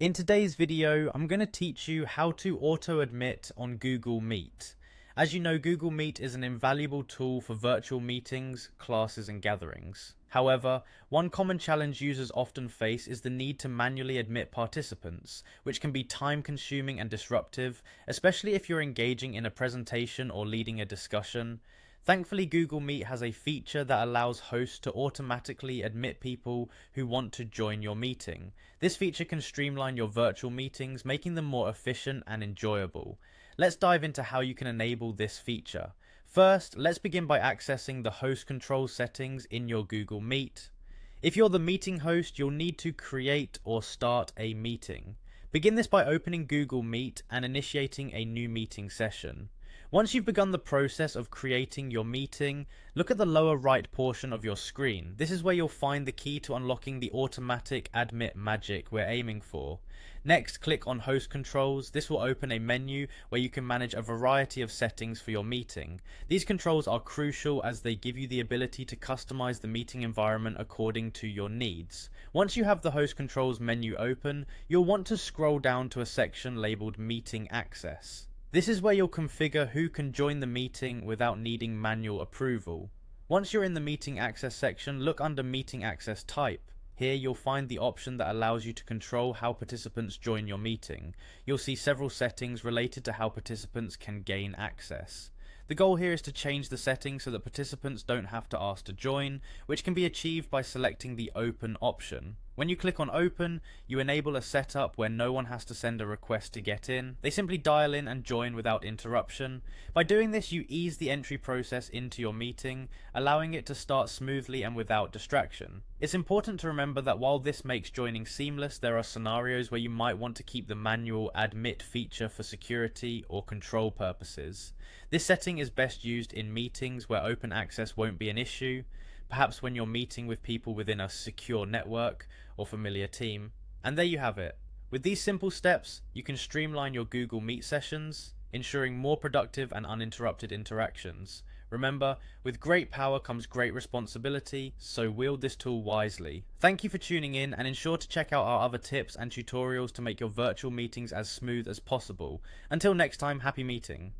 In today's video, I'm going to teach you how to auto-admit on Google Meet. As you know, Google Meet is an invaluable tool for virtual meetings, classes, and gatherings. However, one common challenge users often face is the need to manually admit participants, which can be time-consuming and disruptive, especially if you're engaging in a presentation or leading a discussion. Thankfully, Google Meet has a feature that allows hosts to automatically admit people who want to join your meeting. This feature can streamline your virtual meetings, making them more efficient and enjoyable. Let's dive into how you can enable this feature. First, let's begin by accessing the host control settings in your Google Meet. If you're the meeting host, you'll need to create or start a meeting. Begin this by opening Google Meet and initiating a new meeting session. Once you've begun the process of creating your meeting, look at the lower right portion of your screen. This is where you'll find the key to unlocking the automatic admit magic we're aiming for. Next, click on Host Controls. This will open a menu where you can manage a variety of settings for your meeting. These controls are crucial as they give you the ability to customize the meeting environment according to your needs. Once you have the Host Controls menu open, you'll want to scroll down to a section labeled Meeting Access. This is where you'll configure who can join the meeting without needing manual approval. Once you're in the Meeting Access section, look under Meeting Access Type. Here you'll find the option that allows you to control how participants join your meeting. You'll see several settings related to how participants can gain access. The goal here is to change the settings so that participants don't have to ask to join, which can be achieved by selecting the Open option. When you click on Open, you enable a setup where no one has to send a request to get in. They simply dial in and join without interruption. By doing this, you ease the entry process into your meeting, allowing it to start smoothly and without distraction. It's important to remember that while this makes joining seamless, there are scenarios where you might want to keep the manual admit feature for security or control purposes. This setting is best used in meetings where open access won't be an issue, perhaps when you're meeting with people within a secure network or familiar team. And there you have it. With these simple steps, you can streamline your Google Meet sessions, ensuring more productive and uninterrupted interactions. Remember, with great power comes great responsibility, so wield this tool wisely. Thank you for tuning in, and ensure to check out our other tips and tutorials to make your virtual meetings as smooth as possible. Until next time, happy meeting.